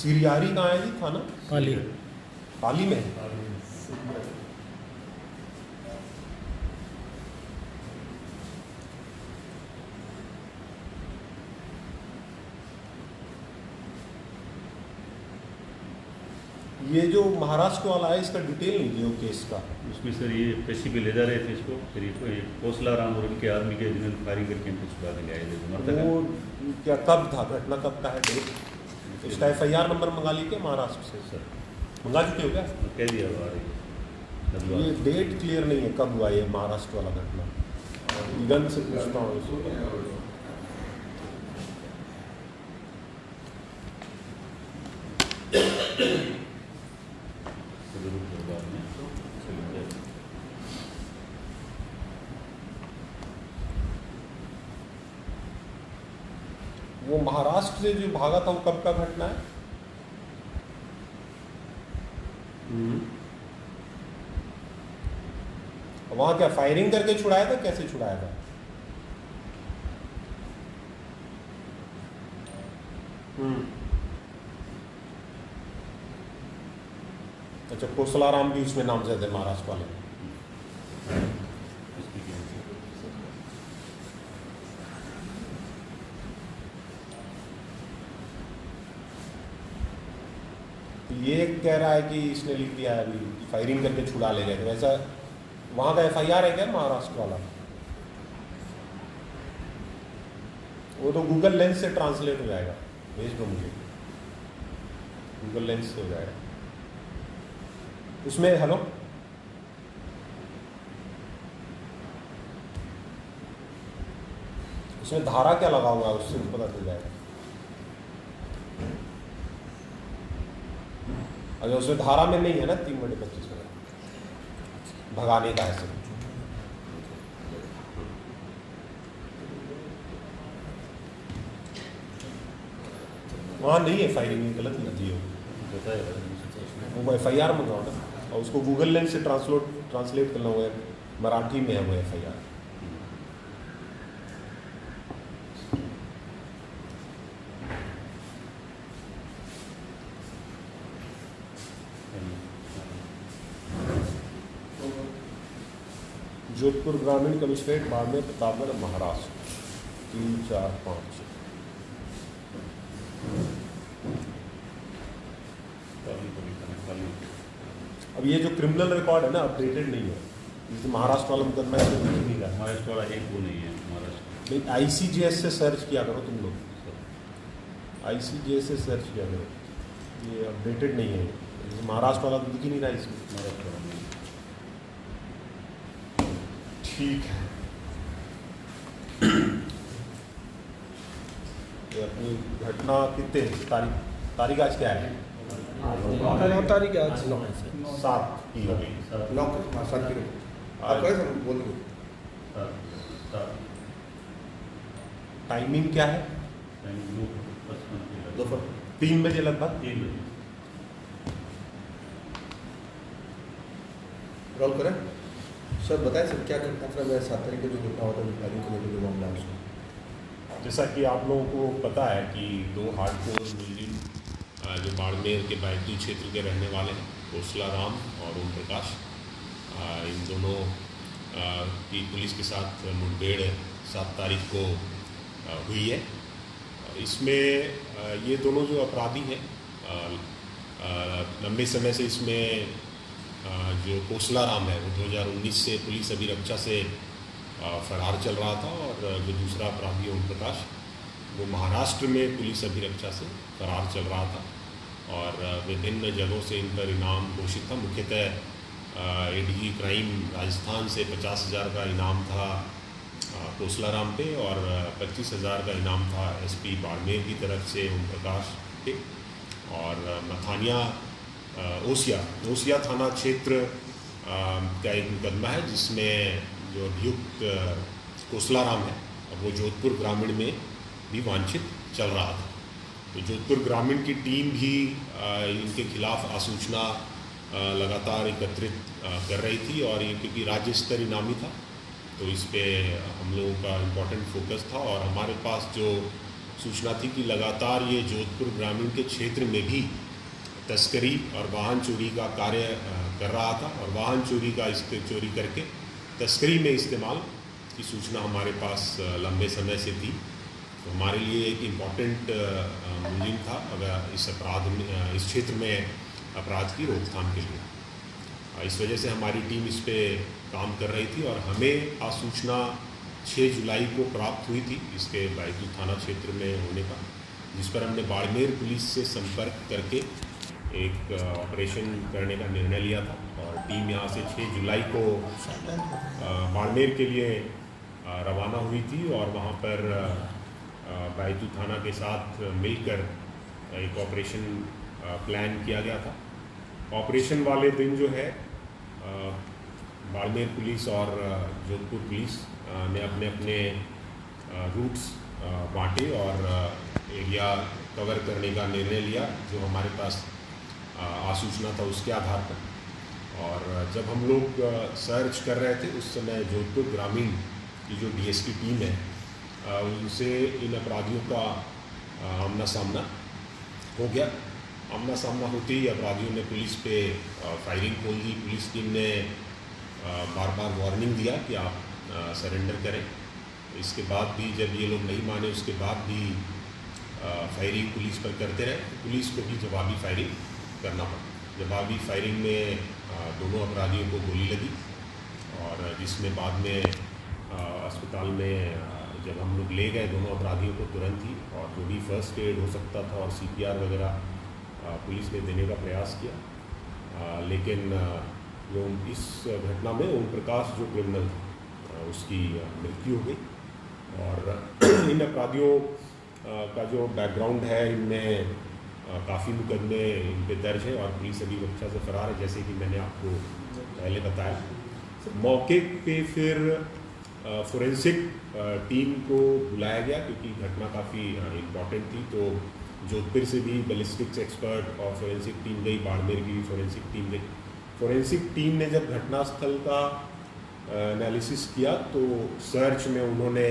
सिरियारी कहाँ है जी थाना? पाली। पाली में। ये जो महाराष्ट्र वाला है इसका डिटेल नहीं दियो केस का। उसमें सर ये पेशी पे ले जा रहे थे इसको, फिर ये कोसला राम और उनके आदमी के जिन्होंने फायरिंग करके इनको छुड़ा के ले आए थे। वो क्या कब था, घटना कब का है डेट? इसका FIR नंबर मंगा ली क्या महाराष्ट्र से? सर मंगा चुके हो क्या? कह दिया आ रही ये डेट क्लियर नहीं है कब हुआ ये महाराष्ट्र वाला घटना। ईगन से पूछता हूँ इसको। वो महाराष्ट्र से जो भागा था वो कब का घटना है? वहां क्या फायरिंग करके छुड़ाया था, कैसे छुड़ाया था? अच्छा, कोसलाराम भी उसमें नामजद है महाराष्ट्र वाले। ये कह रहा है कि इसने लिख दिया है अभी फायरिंग करके छुड़ा ले गए थे, वैसा वहां का FIR है क्या महाराष्ट्र वाला? वो तो गूगल लेंस से ट्रांसलेट हो जाएगा, भेज दो मुझे, गूगल लेंस से हो जाएगा। उसमें हेलो उसमें धारा क्या लगा हुआ है उससे पता चल जाएगा। अगर उसमें धारा में नहीं है ना 3/25 भगाने का ऐसे वहाँ नहीं है फायरिंग, गलत लिख दी हो। वो FIR मंगाओ ना, और उसको गूगल लेंस से ट्रांसलेट करना हुआ है, मराठी में है वो FIR। जोधपुर ग्रामीण कमिश्नरेट बाड़मेर प्रतापगढ़ महाराष्ट्र 345। अब ये जो क्रिमिनल रिकॉर्ड है ना अपडेटेड नहीं है, जैसे महाराष्ट्र वाला मुकदमा है नहीं रहा। महाराष्ट्र वाला एक वो नहीं है महाराष्ट्र। नहीं, ICJS से सर्च किया करो तुम लोग, ICJS से सर्च किया करो, ये अपडेटेड नहीं है। महाराष्ट्र वाला तो दिख ही नहीं रहा इसमें। महाराष्ट्र वाला नहीं। ठीक है, ये अपनी घटना कितने तारीख आज क्या है? 9 तारीख आज 7 की हो गई। 7 की आप कैसे बोल दो। टाइमिंग क्या है? दोपहर 3 बजे लगभग। 3 बजे रोल करें सर। बताएं सर क्या घटना था? मैं 7 तारीख को जो घटना हुआ था फायरिंग को लेकर जो मामला है उसको। जैसा कि आप लोगों को पता है कि 2 हार्डकोर मुलजिम जो बाड़मेर के बैतूल क्षेत्र के रहने वाले हैं, कोसला राम और ओम प्रकाश, इन दोनों की पुलिस के साथ मुठभेड़ 7 तारीख को हुई है। इसमें ये दोनों जो अपराधी हैं, लंबे समय से इसमें जो कोसला राम है वो 2019 से पुलिस अभिरक्षा से फरार चल रहा था, और जो दूसरा अपराधी ओम प्रकाश वो महाराष्ट्र में पुलिस अभिरक्षा से फरार चल रहा था, और विभिन्न जगहों से इन पर इनाम घोषित था। मुख्यतः ADG क्राइम राजस्थान से 50,000 का इनाम था कोसला राम पे, और 25,000 का इनाम था SP बाड़मेर की तरफ से ओम प्रकाश पे। और मथानिया ओसिया थाना क्षेत्र का एक मुकदमा है जिसमें जो अभियुक्त कोसला राम है वो जोधपुर ग्रामीण में भी वांछित चल रहा था। तो जोधपुर ग्रामीण की टीम भी इनके खिलाफ आसूचना लगातार एकत्रित कर रही थी, और ये क्योंकि राज्य स्तर इनामी था तो इस पे हम लोगों का इम्पोर्टेंट फोकस था। और हमारे पास जो सूचना थी कि लगातार ये जोधपुर ग्रामीण के क्षेत्र में भी तस्करी और वाहन चोरी का कार्य कर रहा था और वाहन चोरी का चोरी करके तस्करी में इस्तेमाल की सूचना हमारे पास लंबे समय से थी। तो हमारे लिए एक इम्पॉर्टेंट मुहिम था अगर इस क्षेत्र में अपराध की रोकथाम के लिए। इस वजह से हमारी टीम इस पे काम कर रही थी और हमें आज सूचना 6 जुलाई को प्राप्त हुई थी इसके बैतूल थाना क्षेत्र में होने का, जिस पर हमने बाड़मेर पुलिस से संपर्क करके एक ऑपरेशन करने का निर्णय लिया था और टीम यहाँ से 6 जुलाई को बाड़मेर के लिए रवाना हुई थी और वहाँ पर बैतूल थाना के साथ मिलकर एक ऑपरेशन प्लान किया गया था। ऑपरेशन वाले दिन जो है बाड़मेर पुलिस और जोधपुर पुलिस ने अपने अपने रूट्स बांटे और एरिया कवर करने का निर्णय लिया जो हमारे पास आसूचना था उसके आधार पर। और जब हम लोग सर्च कर रहे थे उस समय जोधपुर ग्रामीण की जो डीएसपी टीम है उनसे इन अपराधियों का आमना सामना हो गया। आमना सामना होते ही अपराधियों ने पुलिस पे फायरिंग खोल दी। पुलिस टीम ने बार बार वार्निंग दिया कि आप सरेंडर करें। इसके बाद भी जब ये लोग नहीं माने उसके बाद भी फायरिंग पुलिस पर करते रहे। पुलिस को भी जवाबी फायरिंग करना पड़ा। जवाबी फायरिंग में दोनों अपराधियों को गोली लगी और जिसमें बाद में अस्पताल में जब हम लोग ले गए दोनों अपराधियों को तुरंत ही और जो भी फर्स्ट एड हो सकता था और CPR वगैरह पुलिस ने देने का प्रयास किया। लेकिन जो इस घटना में ओम प्रकाश जो क्रिमिनल था उसकी मृत्यु हो गई। और इन अपराधियों का जो बैकग्राउंड है इनमें काफ़ी मुकदमे इन पे दर्ज है और पुलिस अभी रक्षा से फरार है जैसे कि मैंने आपको पहले बताया। मौके पे फिर फोरेंसिक टीम को बुलाया गया क्योंकि घटना काफ़ी इम्पॉर्टेंट थी। तो जोधपुर से भी बैलिस्टिक्स एक्सपर्ट और फोरेंसिक टीम गई, बाड़मेर की भी फोरेंसिक टीम गई। फोरेंसिक टीम ने जब घटनास्थल का एनालिसिस किया तो सर्च में उन्होंने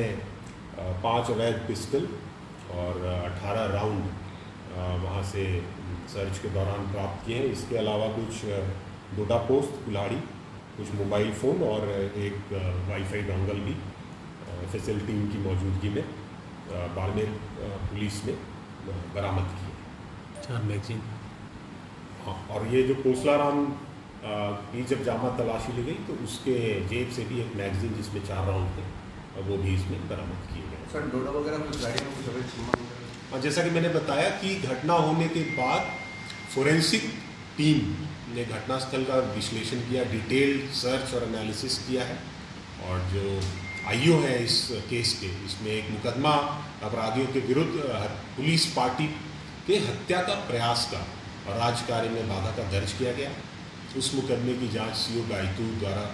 5 अवैध पिस्टल और 18 राउंड वहाँ से सर्च के दौरान प्राप्त किए हैं। इसके अलावा कुछ डोडा पोस्ट, कुल्हाड़ी, कुछ मोबाइल फ़ोन और एक वाईफाई डोंगल भी FSL टीम की मौजूदगी में बाड़मेर पुलिस ने बरामद किए। 4 मैगजीन। हाँ, और ये जो कोसलाराम की जब जामा तलाशी ली गई तो उसके जेब से भी एक मैगजीन जिसमें 4 राउंड थे और वो भी इसमें बरामद किए गए। सर डोडा वगैरह कुछ गाड़ी में कुछ और जैसा कि मैंने बताया कि घटना होने के बाद फोरेंसिक टीम ने घटनास्थल का विश्लेषण किया, डिटेल्ड सर्च और एनालिसिस किया है। और जो IO है इस केस के, इसमें एक मुकदमा अपराधियों के विरुद्ध पुलिस पार्टी के हत्या का प्रयास का और राजकार्य में बाधा का दर्ज किया गया। उस मुकदमे की जांच CO बैतूल द्वारा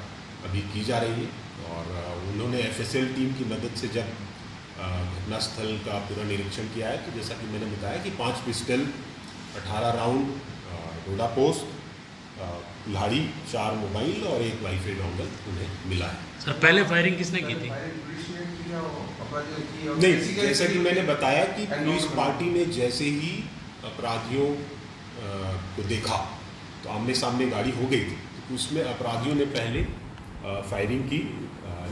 अभी की जा रही है। और उन्होंने FSL टीम की मदद से जब घटनास्थल का पूरा निरीक्षण किया है तो जैसा कि मैंने बताया कि 5 पिस्टल, 18 राउंड डोडा पोस्ट, कुल्हाड़ी, 4 मोबाइल और एक वाईफाई डोंगल उन्हें मिला है। सर पहले फायरिंग किसने की थी? नहीं, जैसा कि मैंने बताया कि पुलिस पार्टी ने जैसे ही अपराधियों को देखा तो आमने सामने गाड़ी हो गई थी तो उसमें अपराधियों ने पहले फायरिंग की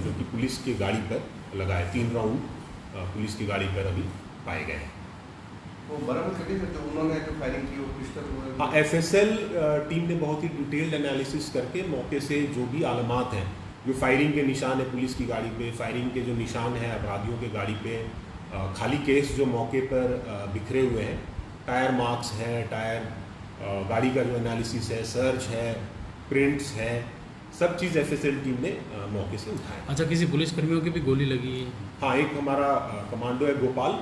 जो कि पुलिस की गाड़ी पर लगाए। 3 राउंड पुलिस की गाड़ी पर अभी पाए गए हैं। वो बराबर कर दिए जो उन्होंने जो फायरिंग की वो पिस्टल। हाँ, FSL टीम ने बहुत ही डिटेल्ड एनालिसिस करके मौके से जो भी आलमात हैं, जो फायरिंग के निशान है पुलिस की गाड़ी पे, फायरिंग के जो निशान हैं अपराधियों के गाड़ी पे, खाली केस जो मौके पर बिखरे हुए हैं, टायर मार्क्स हैं, गाड़ी का जो एनालिसिस है, सर्च है, प्रिंट्स हैं, सब चीज़ FSL टीम ने मौके से उठाया। अच्छा, किसी पुलिसकर्मियों की भी गोली लगी है? हाँ, एक हमारा कमांडो है गोपाल,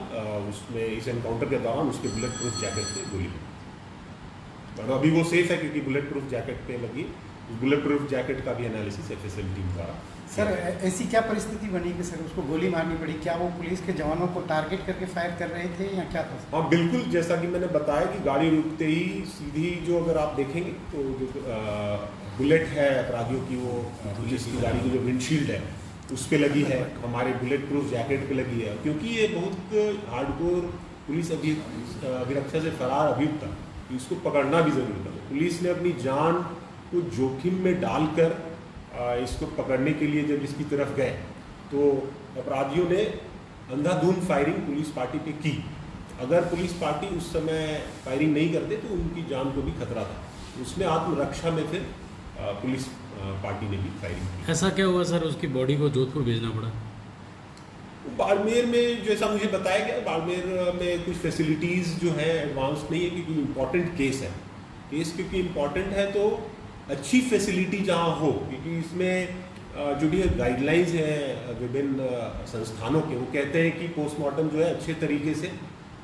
उसमें इस एनकाउंटर के दौरान उसके बुलेट प्रूफ जैकेट पे गोली लगी और अभी वो सेफ है क्योंकि बुलेट प्रूफ जैकेट पे लगी। बुलेट प्रूफ जैकेट का भी एनालिसिस FSL टीम द्वारा। सर ऐसी क्या परिस्थिति बनी कि सर उसको गोली मारनी पड़ी? क्या वो पुलिस के जवानों को टारगेट करके फायर कर रहे थे या क्या था? हाँ बिल्कुल, जैसा कि मैंने बताया कि गाड़ी रुकते ही सीधी जो अगर आप देखेंगे तो जो बुलेट है अपराधियों की वो पुलिस की गाड़ी की जो विंडशील्ड है उस पे लगी है, हमारे बुलेट प्रूफ जैकेट पे लगी है, क्योंकि ये बहुत हार्डकोर पुलिस अभिरक्षा से फरार अभियुक्त था, इसको पकड़ना भी ज़रूरी था। पुलिस ने अपनी जान को जोखिम में डालकर इसको पकड़ने के लिए जब इसकी तरफ गए तो अपराधियों ने अंधाधुंध फायरिंग पुलिस पार्टी पे की। अगर पुलिस पार्टी उस समय फायरिंग नहीं करते तो उनकी जान को भी खतरा था। उसने आत्मरक्षा में फिर पुलिस पार्टी ने भी फायरिंग की। ऐसा क्या हुआ सर, उसकी बॉडी को जोधपुर भेजना पड़ा? बाड़मेर में जैसा मुझे बताया गया, बाड़मेर में कुछ फैसिलिटीज़ जो है एडवांस नहीं है, क्योंकि इम्पॉर्टेंट केस है। केस क्योंकि इम्पॉर्टेंट है तो अच्छी फैसिलिटी जहाँ हो, क्योंकि इसमें जो भी गाइडलाइंस हैं विभिन्न संस्थानों के, वो कहते हैं कि पोस्टमार्टम जो है अच्छे तरीके से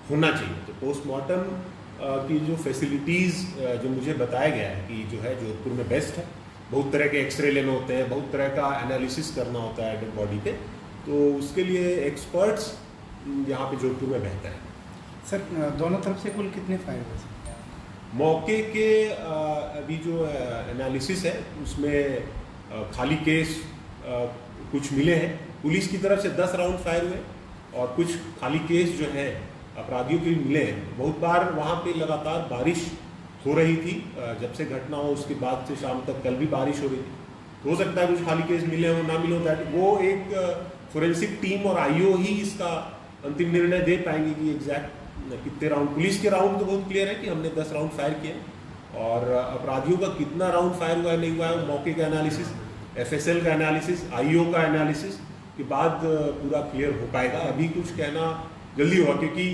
होना चाहिए। तो पोस्टमार्टम की जो फैसिलिटीज़ जो मुझे बताया गया है कि जो है जोधपुर में बेस्ट है। बहुत तरह के एक्सरे लेने होते हैं, बहुत तरह का एनालिसिस करना होता है डेड बॉडी पे, तो उसके लिए एक्सपर्ट्स यहाँ पे जोधपुर में बेहतर है। सर दोनों तरफ से कुल कितने फायर हुए सर? मौके के अभी जो एनालिसिस है उसमें खाली केस कुछ मिले हैं। पुलिस की तरफ से 10 राउंड फायर हुए और कुछ खाली केस जो है अपराधियों के मिले हैं। बहुत बार वहाँ पे लगातार बारिश हो रही थी, जब से घटना हो उसके बाद से शाम तक कल भी बारिश हो रही थी। हो सकता है कुछ खाली केस मिले हो ना मिले हो, दैट वो एक फोरेंसिक टीम और आईओ ही इसका अंतिम निर्णय दे पाएंगे कि एग्जैक्ट कितने राउंड। पुलिस के राउंड तो बहुत क्लियर है कि हमने 10 राउंड फायर किए, और अपराधियों का कितना राउंड फायर हुआ है नहीं हुआ है, मौके का एनालिसिस, एफएसएल का एनालिसिस, आईओ का एनालिसिस के बाद पूरा क्लियर हो पाएगा। अभी कुछ कहना जल्दी होगा, क्योंकि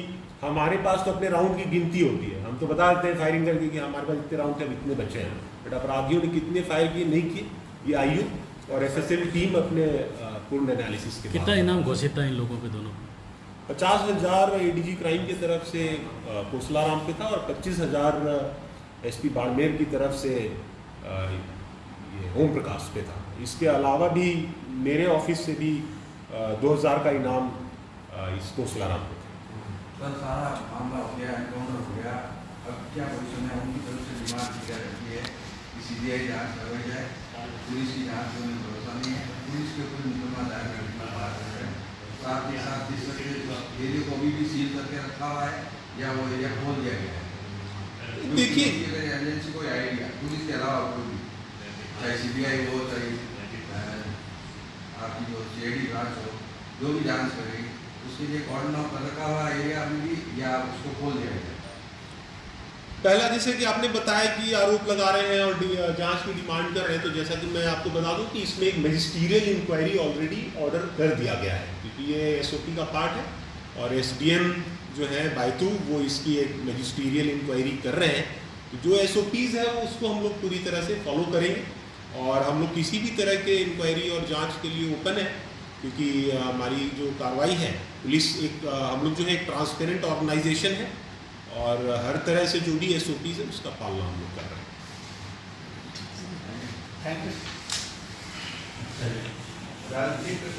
हमारे पास तो अपने राउंड की गिनती होती है। हम तो बता देते हैं फायरिंग करके कि हमारे पास इतने राउंड थे, अब इतने बचे हैं, बट अपराधियों ने कितने फायर किए नहीं किए, ये आईओ और एफएसएल टीम अपने पूर्ण एनालिसिस के कितना इनाम घोषित था इन लोगों पे दोनों? 50,000 एडीजी क्राइम की तरफ से कोसलाराम पे था और 25,000 एसपी बाड़मेर की तरफ से ये ओम प्रकाश पे था। इसके अलावा भी मेरे ऑफिस से भी 2,000 का इनाम इस कोसलाराम पे था। सर सारा मामला हो गया, एनकाउंटर हो गया, अब क्या पोजीशन है? उनकी तरफ से डिमांड की जा रही है कि सीबीआई जांच करवाई जाए, पुलिस की जांच होने में भरोसा नहीं है, पुलिस के ऊपर मुकदमा दायर करने की बात कर रहे हैं। साथ ही साथ इस एरिया को अभी भी सील करके रखा हुआ है या वो एरिया खोल दिया गया है? देखिए, अगर एजेंसी कोई आइडिया पुलिस के अलावा कोई भी, चाहे सीबीआई हो चाहे आपकी जो सीआईडी ब्रांच हो, जो भी जांच करेगी उसके लिए कॉर्डन ऑफ रखा हुआ एरिया में भी या उसको खोल दिया गया? पहला, जैसे कि आपने बताया कि आरोप लगा रहे हैं और जांच की डिमांड कर रहे हैं, तो जैसा कि मैं आपको बता दूं कि इसमें एक मजिस्ट्रियल इंक्वायरी ऑलरेडी ऑर्डर कर दिया गया है, क्योंकि ये एसओपी का पार्ट है और एसडीएम जो है बायतू वो इसकी एक मजिस्ट्रियल इंक्वायरी कर रहे हैं। तो जो एसओपीज़ है वो उसको हम लोग पूरी तरह से फॉलो करेंगे और हम लोग किसी भी तरह के इंक्वायरी और जाँच के लिए ओपन है, क्योंकि हमारी जो कार्रवाई है पुलिस एक हम लोग जो है एक ट्रांसपेरेंट ऑर्गेनाइजेशन है और हर तरह से जो भी एसओपीज़ है उसका पालना हम लोग कर रहे हैं। Thank you. राजनीतिक